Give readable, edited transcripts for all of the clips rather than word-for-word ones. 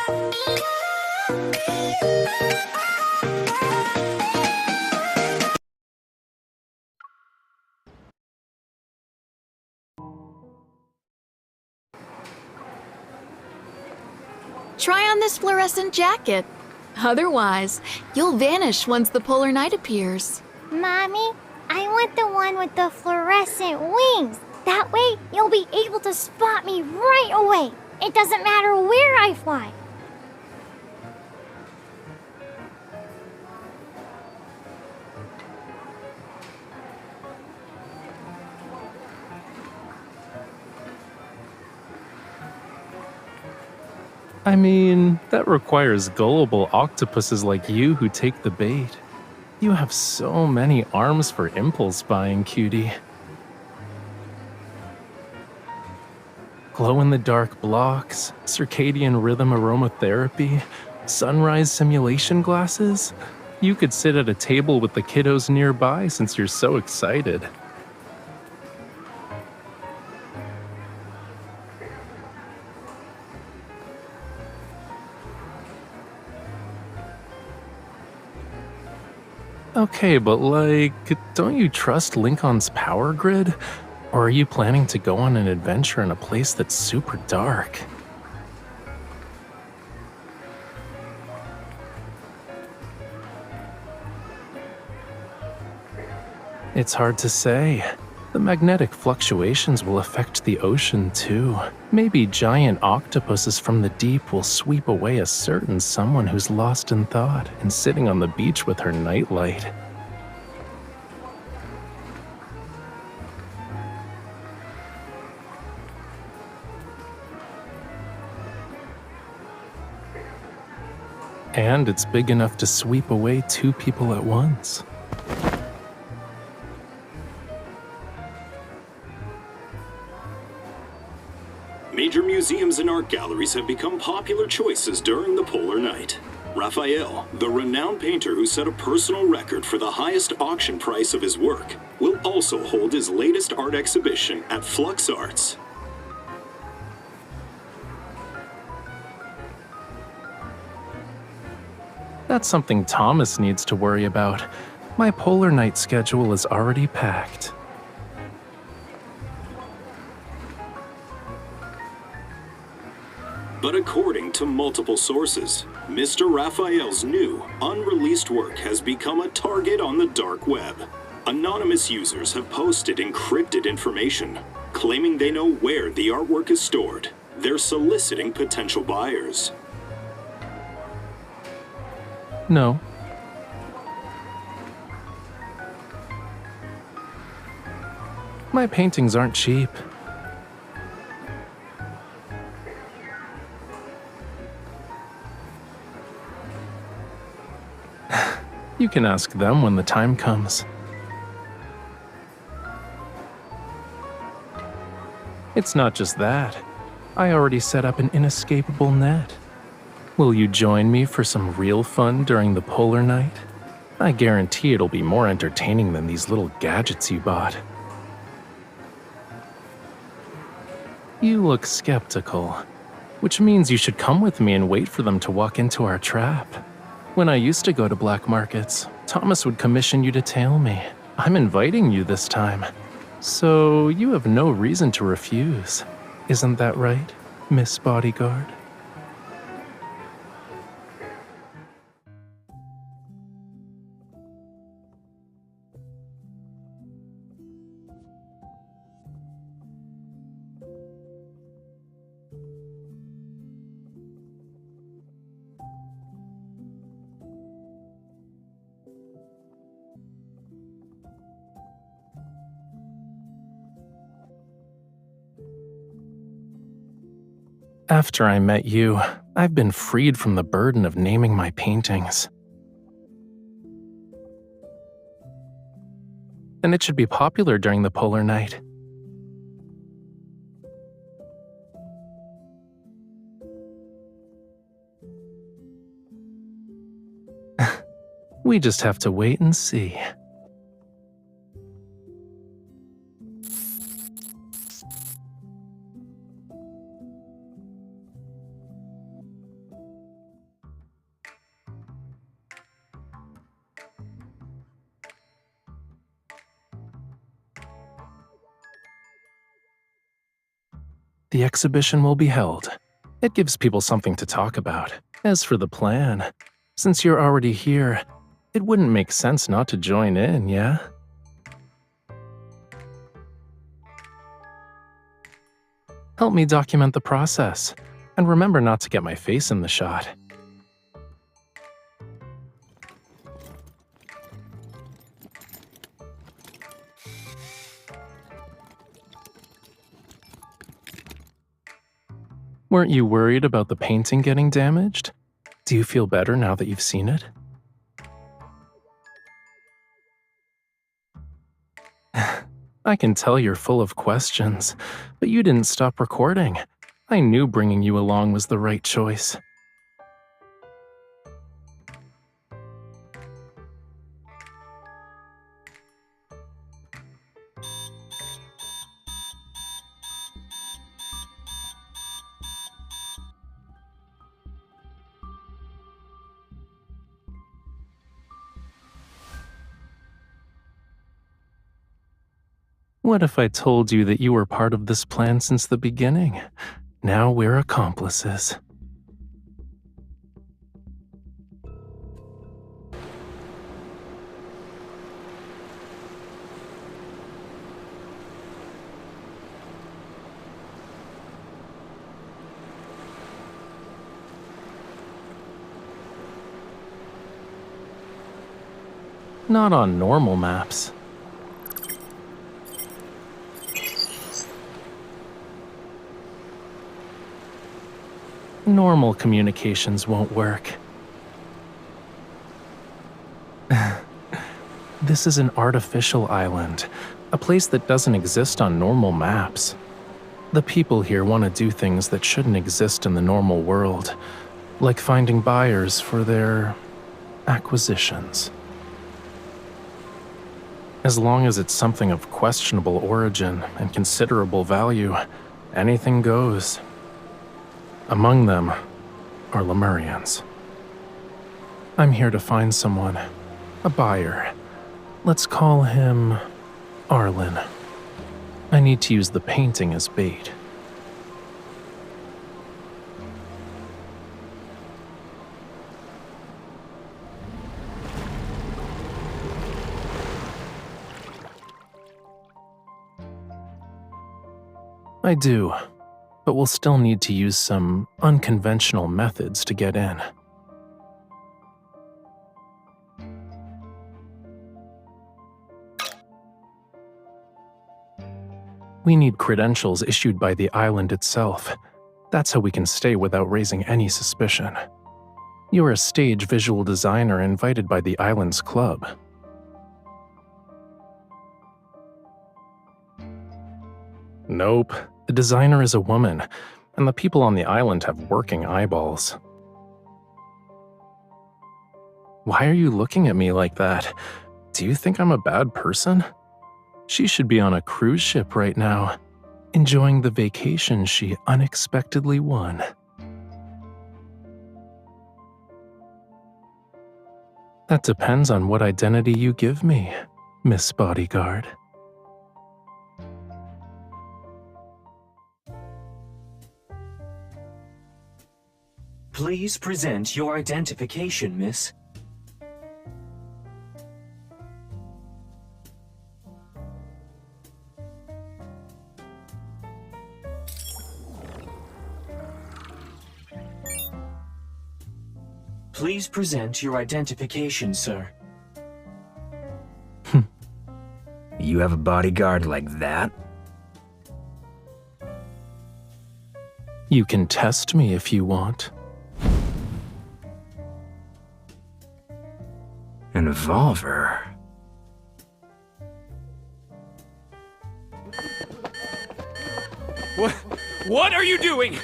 Try on this fluorescent jacket. Otherwise, you'll vanish once the polar night appears. Mommy, I want the one with the fluorescent wings. That way, you'll be able to spot me right away. It doesn't matter where I fly. I mean, that requires gullible octopuses like you who take the bait. You have so many arms for impulse buying, cutie. Glow-in-the-dark blocks, circadian rhythm aromatherapy, sunrise simulation glasses. You could sit at a table with the kiddos nearby since you're so excited. Okay, but don't you trust Lincoln's power grid? Or are you planning to go on an adventure in a place that's super dark? It's hard to say. The magnetic fluctuations will affect the ocean too. Maybe giant octopuses from the deep will sweep away a certain someone who's lost in thought and sitting on the beach with her nightlight. And it's big enough to sweep away two people at once. Major museums and art galleries have become popular choices during the polar night. Rafayel, the renowned painter who set a personal record for the highest auction price of his work, will also hold his latest art exhibition at Flux Arts. That's something Thomas needs to worry about. My polar night schedule is already packed. But according to multiple sources, Mr. Raphael's new, unreleased work has become a target on the dark web. Anonymous users have posted encrypted information, claiming they know where the artwork is stored. They're soliciting potential buyers. No. My paintings aren't cheap. You can ask them when the time comes. It's not just that. I already set up an inescapable net. Will you join me for some real fun during the polar night? I guarantee it'll be more entertaining than these little gadgets you bought. You look skeptical, which means you should come with me and wait for them to walk into our trap. When I used to go to black markets, Thomas would commission you to tail me. I'm inviting you this time. So you have no reason to refuse. Isn't that right, Miss Bodyguard? After I met you, I've been freed from the burden of naming my paintings. And it should be popular during the polar night. We just have to wait and see. the exhibition will be held. It gives people something to talk about. As for the plan, since you're already here, it wouldn't make sense not to join in, yeah? Help me document the process, and remember not to get my face in the shot. Weren't you worried about the painting getting damaged? Do you feel better now that you've seen it? I can tell you're full of questions, but you didn't stop recording. I knew bringing you along was the right choice. What if I told you that you were part of this plan since the beginning? Now we're accomplices. Not on normal maps. Normal communications won't work. This is an artificial island, a place that doesn't exist on normal maps. The people here want to do things that shouldn't exist in the normal world, like finding buyers for their acquisitions. As long as it's something of questionable origin and considerable value, anything goes. Among them are Lemurians. I'm here to find someone, a buyer. Let's call him Arlen. I need to use the painting as bait. I do, but we'll still need to use some unconventional methods to get in. We need credentials issued by the island itself. That's how we can stay without raising any suspicion. You're a stage visual designer invited by the island's club. Nope, the designer is a woman, and the people on the island have working eyeballs. Why are you looking at me like that? Do you think I'm a bad person? She should be on a cruise ship right now, enjoying the vacation she unexpectedly won. That depends on what identity you give me, Miss Bodyguard. Please present your identification, miss. Please present your identification, sir. You have a bodyguard like that? You can test me if you want. An evolver? What are you doing?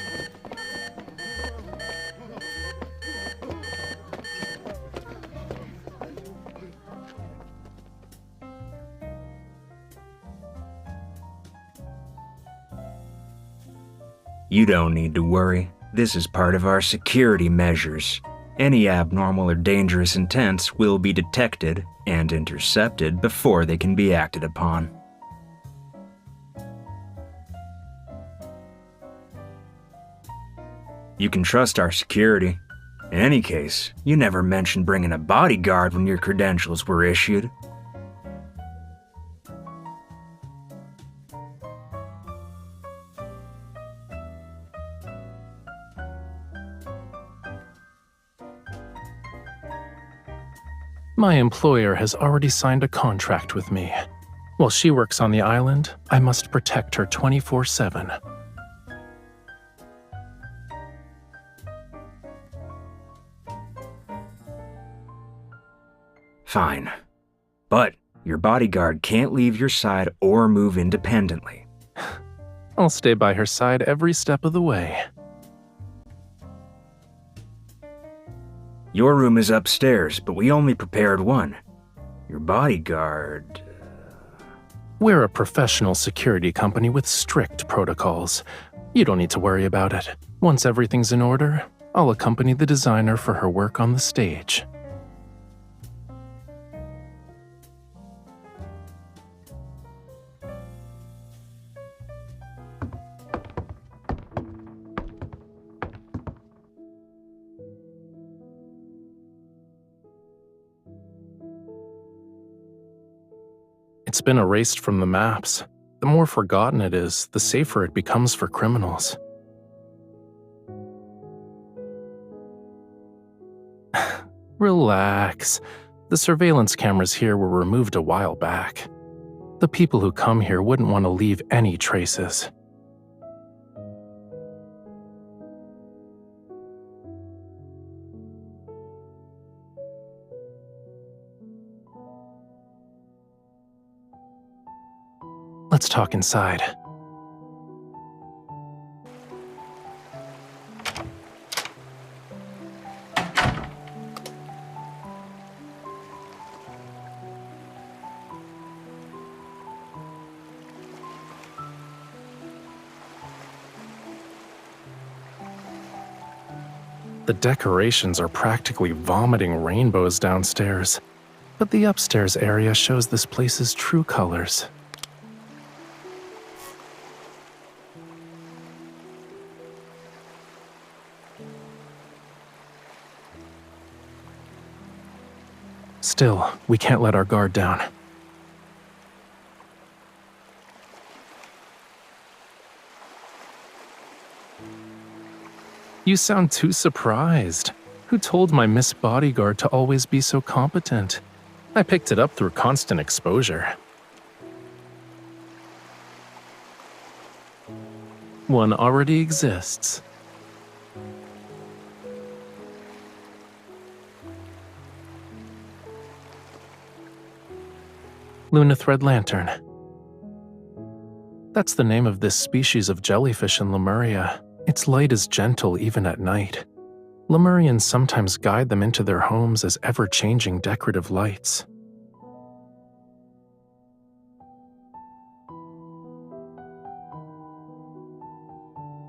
You don't need to worry. This is part of our security measures. Any abnormal or dangerous intents will be detected and intercepted before they can be acted upon. You can trust our security. In any case, you never mentioned bringing a bodyguard when your credentials were issued. My employer has already signed a contract with me. While she works on the island, I must protect her 24/7. Fine. But your bodyguard can't leave your side or move independently. I'll stay by her side every step of the way. Your room is upstairs, but we only prepared one. Your bodyguard... We're a professional security company with strict protocols. You don't need to worry about it. Once everything's in order, I'll accompany the designer for her work on the stage. It's been erased from the maps. The more forgotten it is, the safer it becomes for criminals. Relax. The surveillance cameras here were removed a while back. The people who come here wouldn't want to leave any traces. Let's talk inside. The decorations are practically vomiting rainbows downstairs, but the upstairs area shows this place's true colors. Still, we can't let our guard down. You sound too surprised. Who told my Miss Bodyguard to always be so competent? I picked it up through constant exposure. One already exists. Luna Thread Lantern. That's the name of this species of jellyfish in Lemuria. Its light is gentle even at night. Lemurians sometimes guide them into their homes as ever-changing decorative lights.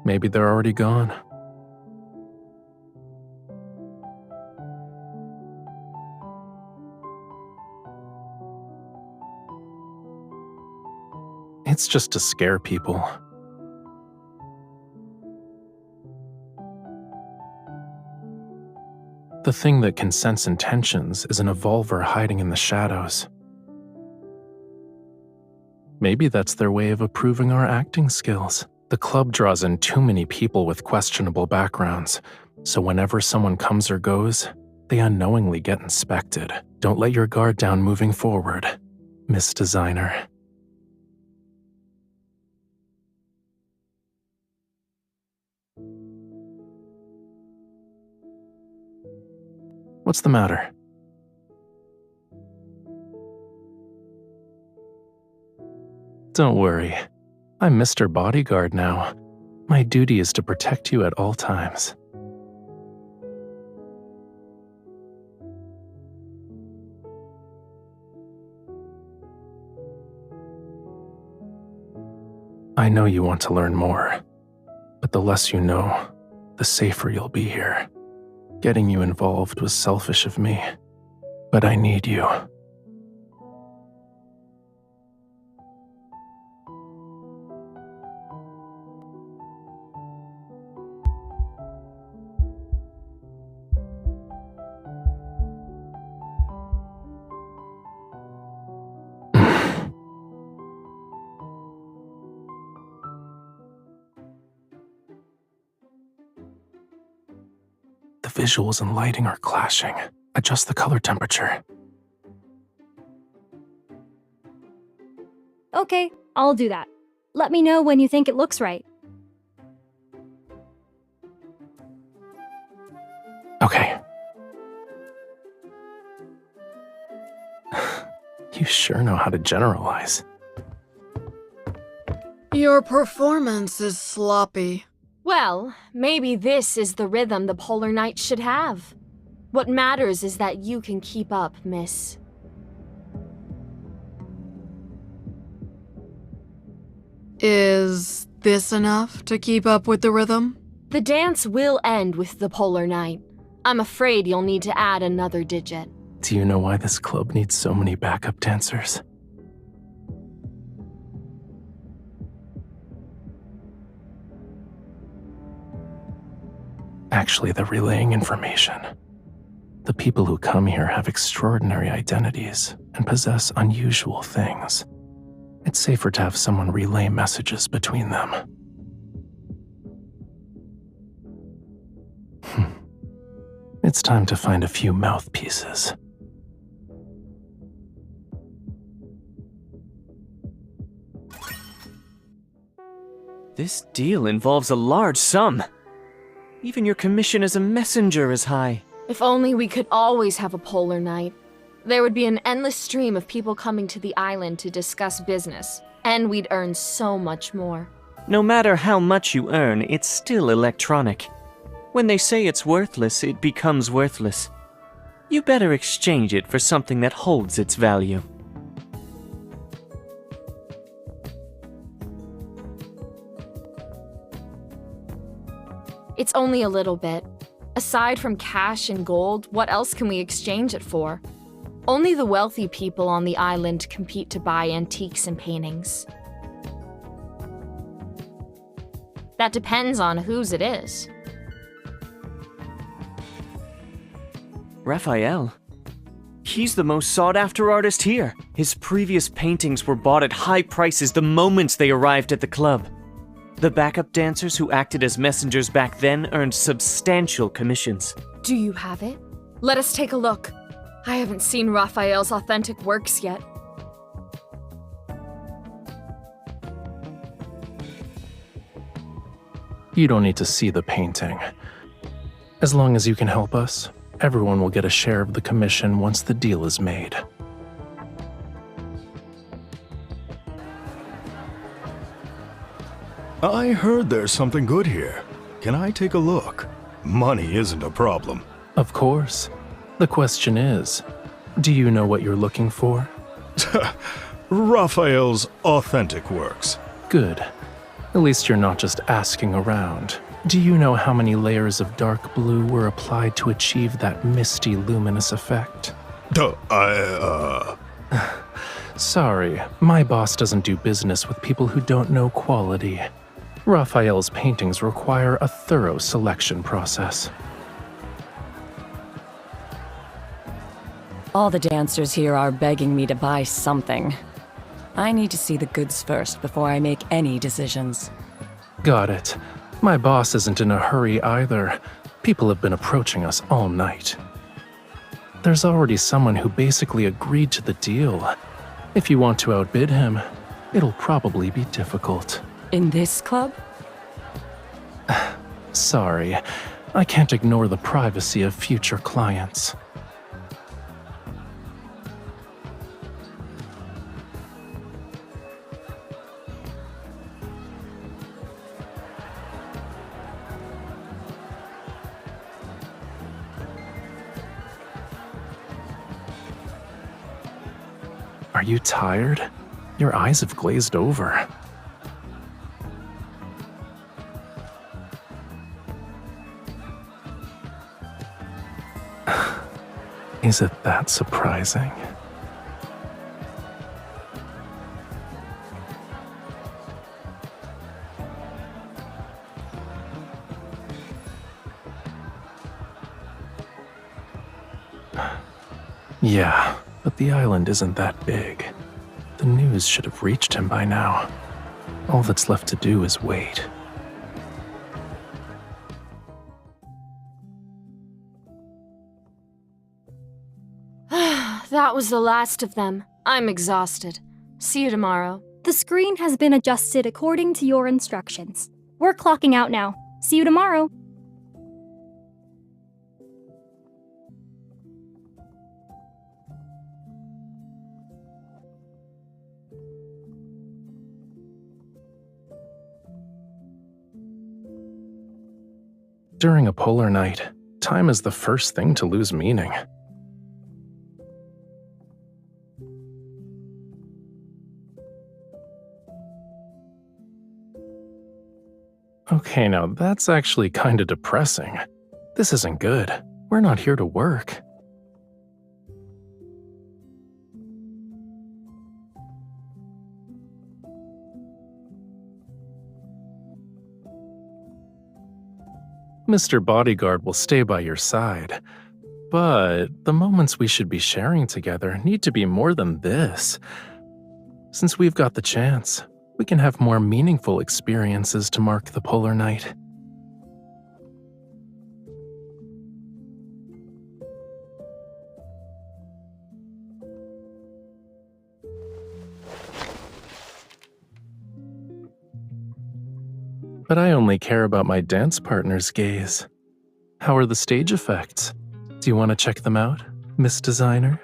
Maybe they're already gone. It's just to scare people. The thing that can sense intentions is an evolver hiding in the shadows. Maybe that's their way of approving our acting skills. The club draws in too many people with questionable backgrounds, so whenever someone comes or goes, they unknowingly get inspected. Don't let your guard down moving forward, Miss Designer. What's the matter? Don't worry. I'm Mr. Bodyguard now. My duty is to protect you at all times. I know you want to learn more, but the less you know, the safer you'll be here. Getting you involved was selfish of me, but I need you. visuals and lighting are clashing. Adjust the color temperature. Okay, I'll do that. Let me know when you think it looks right. Okay. You sure know how to generalize. Your performance is sloppy. Well, maybe this is the rhythm the Polar Night should have. What matters is that you can keep up, miss. Is this enough to keep up with the rhythm? The dance will end with the Polar Night. I'm afraid you'll need to add another digit. Do you know why this club needs so many backup dancers? Actually, they're relaying information. The people who come here have extraordinary identities and possess unusual things. It's safer to have someone relay messages between them. It's time to find a few mouthpieces. This deal involves a large sum. Even your commission as a messenger is high. If only we could always have a Polar Night. There would be an endless stream of people coming to the island to discuss business, and we'd earn so much more. No matter how much you earn, it's still electronic. When they say it's worthless, it becomes worthless. You better exchange it for something that holds its value. It's only a little bit. Aside from cash and gold, what else can we exchange it for? Only the wealthy people on the island compete to buy antiques and paintings. That depends on whose it is. Rafayel. He's the most sought-after artist here. His previous paintings were bought at high prices the moment they arrived at the club. The backup dancers who acted as messengers back then earned substantial commissions. Do you have it? Let us take a look. I haven't seen Rafayel's authentic works yet. You don't need to see the painting. As long as you can help us, everyone will get a share of the commission once the deal is made. I heard there's something good here. Can I take a look? Money isn't a problem. Of course. The question is, do you know what you're looking for? Raphael's authentic works. Good. At least you're not just asking around. Do you know how many layers of dark blue were applied to achieve that misty, luminous effect? Sorry, my boss doesn't do business with people who don't know quality. Raphael's paintings require a thorough selection process. All the dancers here are begging me to buy something. I need to see the goods first before I make any decisions. Got it. My boss isn't in a hurry either. People have been approaching us all night. There's already someone who basically agreed to the deal. If you want to outbid him, it'll probably be difficult. In this club? Sorry, I can't ignore the privacy of future clients. Are you tired? Your eyes have glazed over. Is it that surprising? Yeah, but the island isn't that big. The news should have reached him by now. All that's left to do is wait. That was the last of them. I'm exhausted. See you tomorrow. The screen has been adjusted according to your instructions. We're clocking out now. See you tomorrow. During a polar night, time is the first thing to lose meaning. Okay, now that's actually kinda depressing. This isn't good. We're not here to work. Mr. Bodyguard will stay by your side, but the moments we should be sharing together need to be more than this. Since we've got the chance, we can have more meaningful experiences to mark the polar night. But I only care about my dance partner's gaze. How are the stage effects? Do you want to check them out, Miss Designer?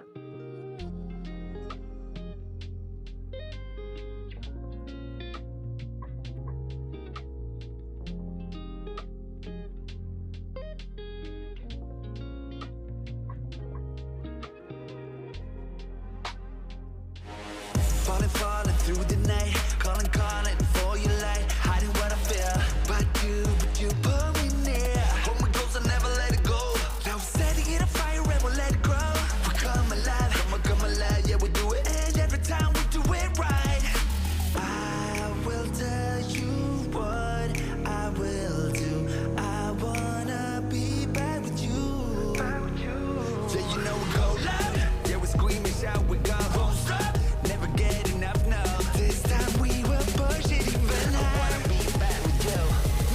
Falling through the night, calling for your light, hiding what I feel. But you pull me near. Hold me close and never let it go. Now we're setting it on fire and we'll let it grow. We come alive, yeah we do it, and every time we do it right. I will tell you what I will do. I wanna be back with you. Yeah, you know we go loud, yeah we scream and shout, we go won't stop. Never get enough now. This time we will push it even higher. I wanna be back with you.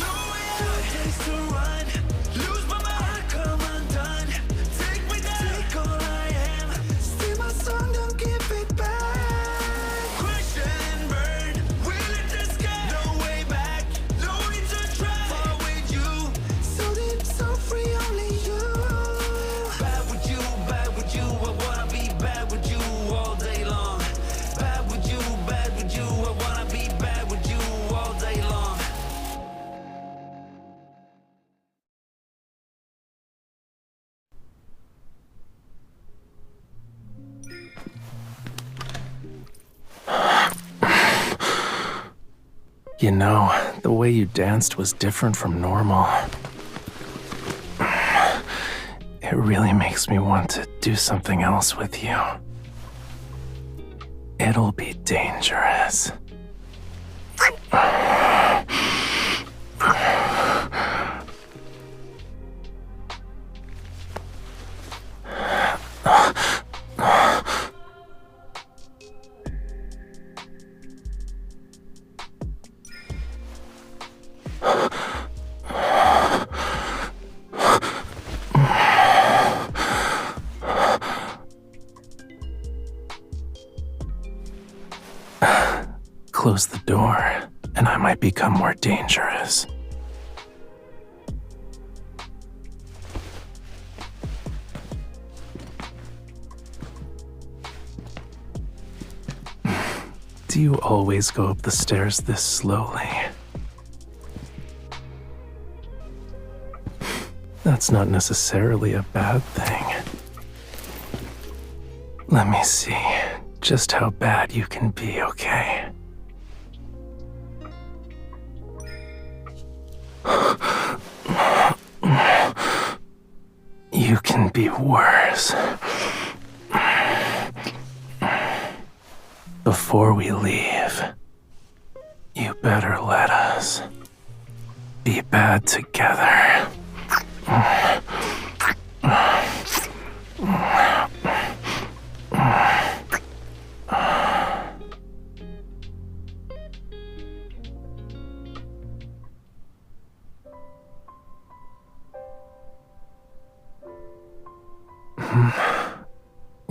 No way out. Taste to run. Lose my mind. Come undone. Take me down. Take all I am. Steal my song. Don't give it back. Crash and burn. We lit the sky. No way back. No need to try. Fall with you. So deep, so free. Only you. Back with you. Back with you. I wanna be back with you all day long. Bad with you, I wanna be bad with you all day long. You know, the way you danced was different from normal. It really makes me want to do something else with you. It'll be dangerous. Close the door, and I might become more dangerous. Do you always go up the stairs this slowly? That's not necessarily a bad thing. Let me see just how bad you can be, okay? You can be worse. Before we leave, you better let us be bad together.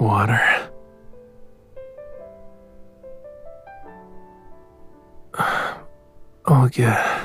Water. Oh, yeah.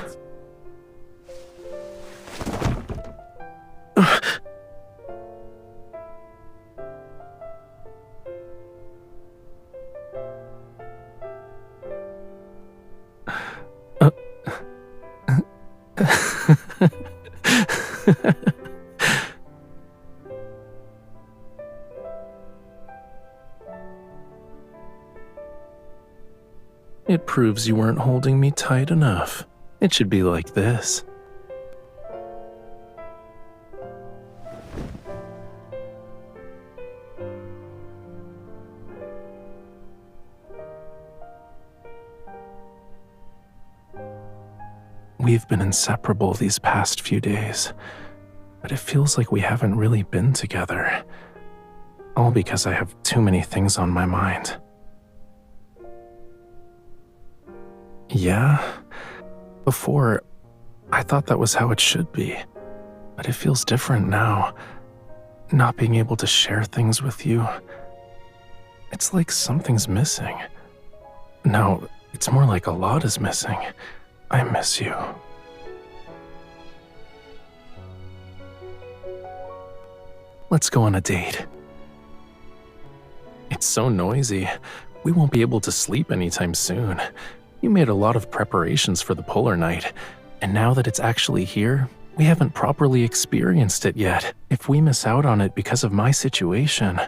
It proves you weren't holding me tight enough. It should be like this. We've been inseparable these past few days, but it feels like we haven't really been together. All because I have too many things on my mind. Yeah, before, I thought that was how it should be, but it feels different now. Not being able to share things with you. It's like something's missing. No, it's more like a lot is missing. I miss you. Let's go on a date. It's so noisy. We won't be able to sleep anytime soon. You made a lot of preparations for the polar night, and now that it's actually here, we haven't properly experienced it yet. If we miss out on it because of my situation,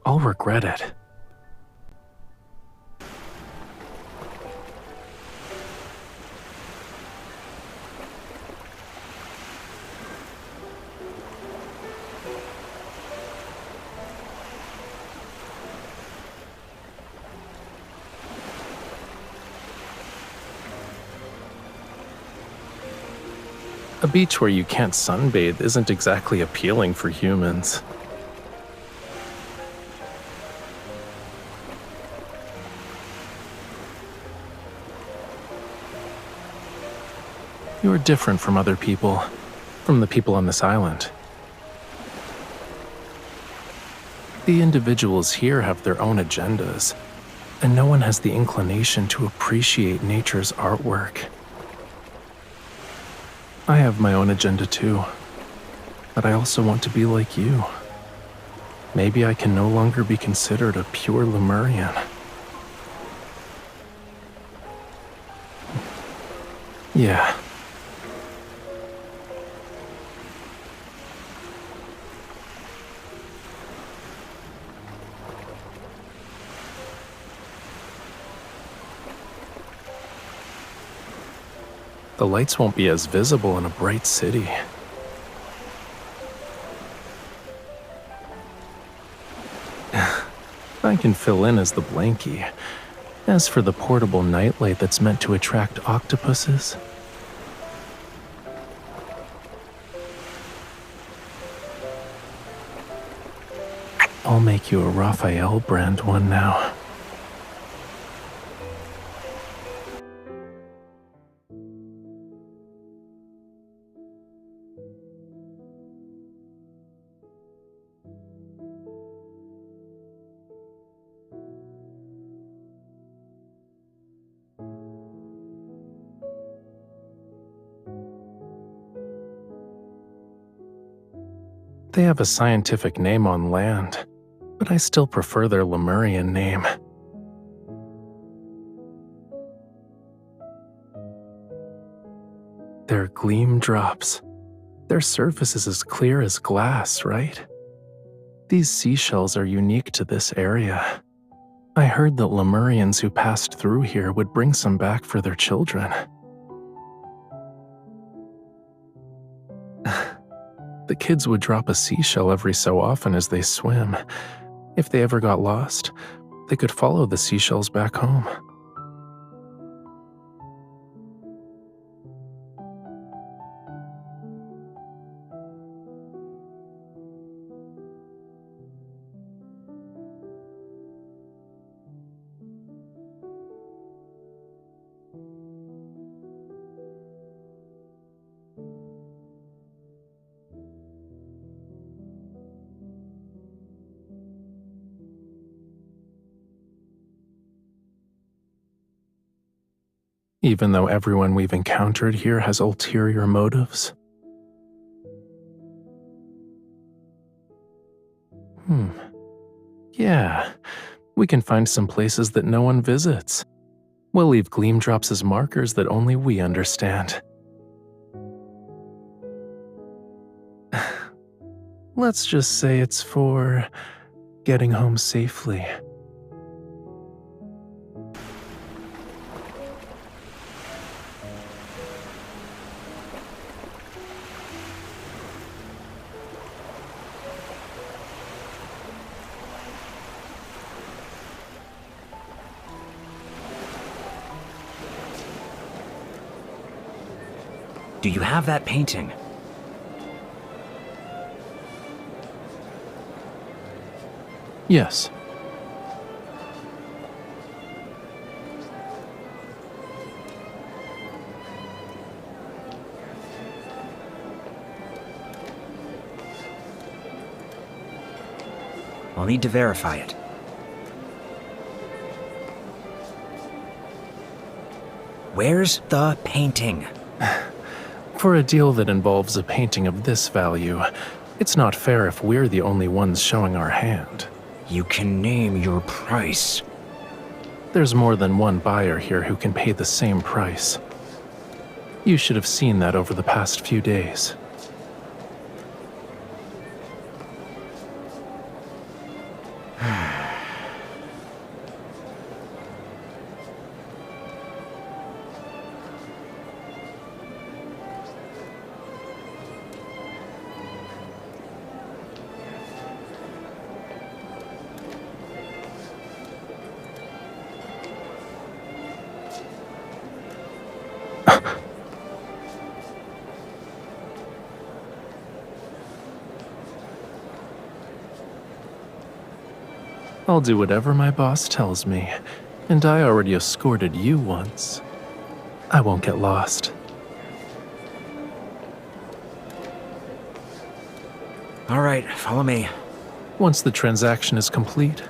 I'll regret it. A beach where you can't sunbathe isn't exactly appealing for humans. You're different from other people, from the people on this island. The individuals here have their own agendas, and no one has the inclination to appreciate nature's artwork. I have my own agenda too, but I also want to be like you. Maybe I can no longer be considered a pure Lemurian. Yeah. The lights won't be as visible in a bright city. I can fill in as the blankie. As for the portable nightlight that's meant to attract octopuses, I'll make you a Rafayel brand one now. They have a scientific name on land, but I still prefer their Lemurian name. They're gleam drops. Their surface is as clear as glass, right? These seashells are unique to this area. I heard that Lemurians who passed through here would bring some back for their children. The kids would drop a seashell every so often as they swim. If they ever got lost, they could follow the seashells back home. even though everyone we've encountered here has ulterior motives? Yeah, we can find some places that no one visits. We'll leave gleam drops as markers that only we understand. Let's just say it's for getting home safely. Do you have that painting? Yes. I'll need to verify it. Where's the painting? For a deal that involves a painting of this value, it's not fair if we're the only ones showing our hand. You can name your price. There's more than one buyer here who can pay the same price. You should have seen that over the past few days. I'll do whatever my boss tells me, and I already escorted you once. I won't get lost. All right, follow me. Once the transaction is complete,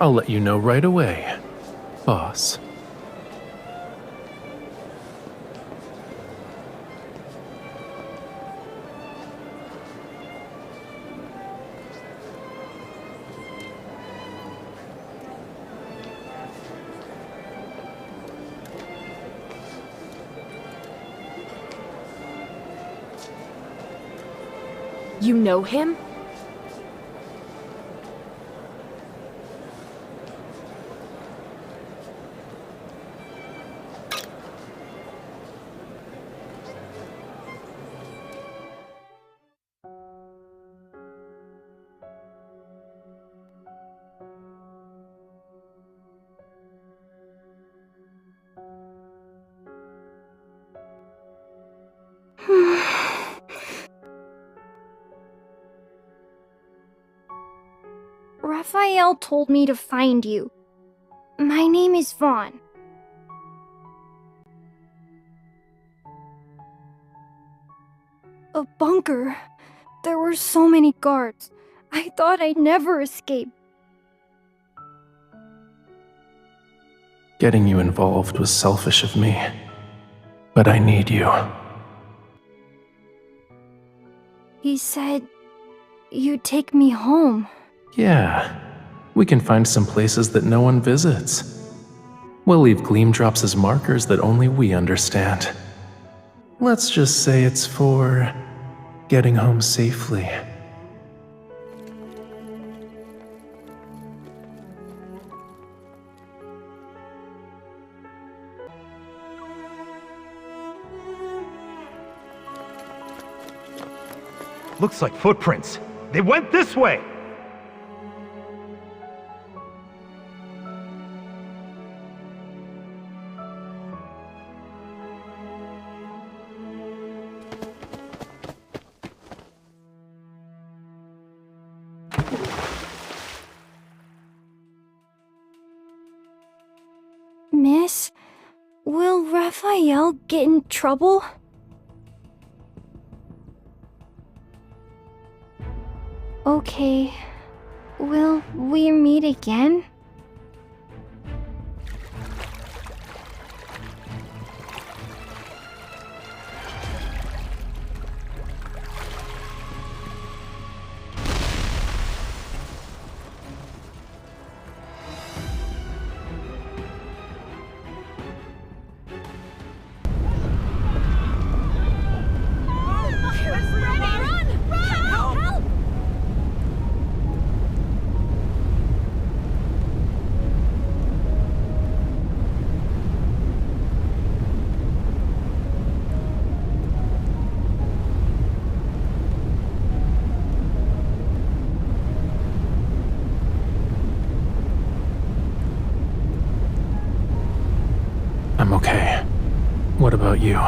I'll let you know right away, boss. You know him? Rafayel told me to find you. My name is Vaughn. A bunker. There were so many guards. I thought I'd never escape. Getting you involved was selfish of me, but I need you. He said you'd take me home. Yeah, we can find some places that no one visits. We'll leave gleam drops as markers that only we understand. Let's just say it's for getting home safely. Looks like footprints. They went this way! Miss, will Rafayel get in trouble? Okay, will we meet again? What about you?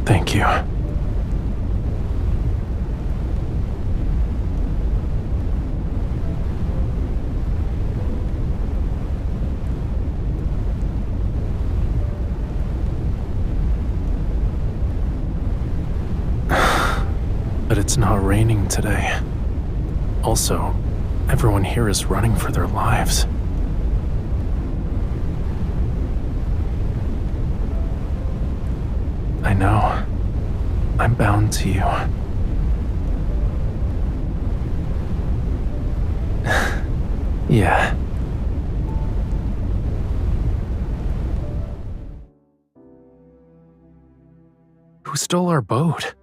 Thank you. But it's not raining today. Also, everyone here is running for their lives. I know. I'm bound to you. Yeah. Who stole our boat?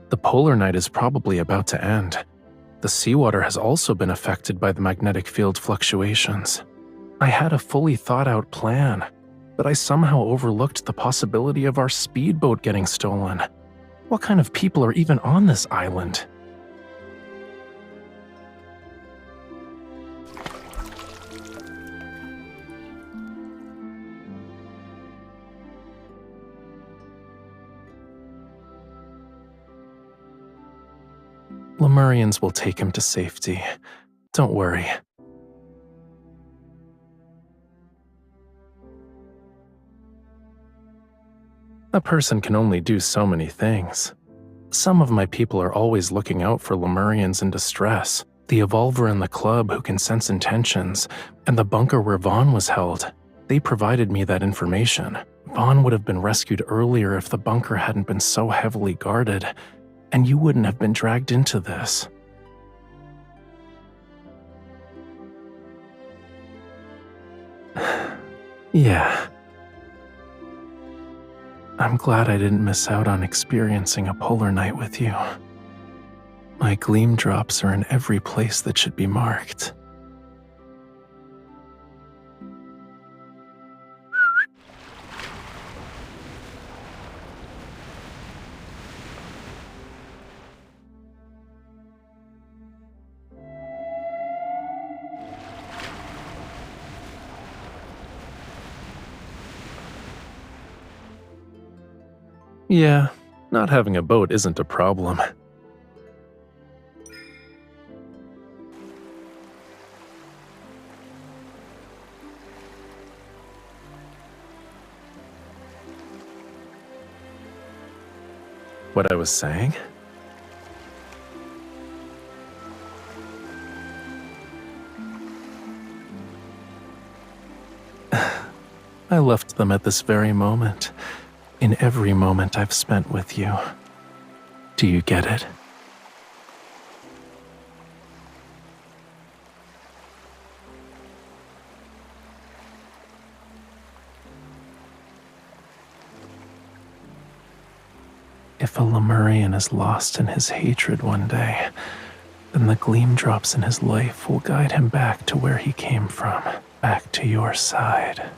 The polar night is probably about to end. The seawater has also been affected by the magnetic field fluctuations. I had a fully thought-out plan, but I somehow overlooked the possibility of our speedboat getting stolen. What kind of people are even on this island? Lemurians will take him to safety. Don't worry. A person can only do so many things. Some of my people are always looking out for Lemurians in distress. The Evolver in the club who can sense intentions, and the bunker where Vaughn was held. They provided me that information. Vaughn would have been rescued earlier if the bunker hadn't been so heavily guarded. And you wouldn't have been dragged into this. Yeah. I'm glad I didn't miss out on experiencing a polar night with you. My gleam drops are in every place that should be marked. Yeah, not having a boat isn't a problem. What I was saying? I left them at this very moment. In every moment I've spent with you. Do you get it? If a Lemurian is lost in his hatred one day, then the gleam drops in his life will guide him back to where he came from, back to your side.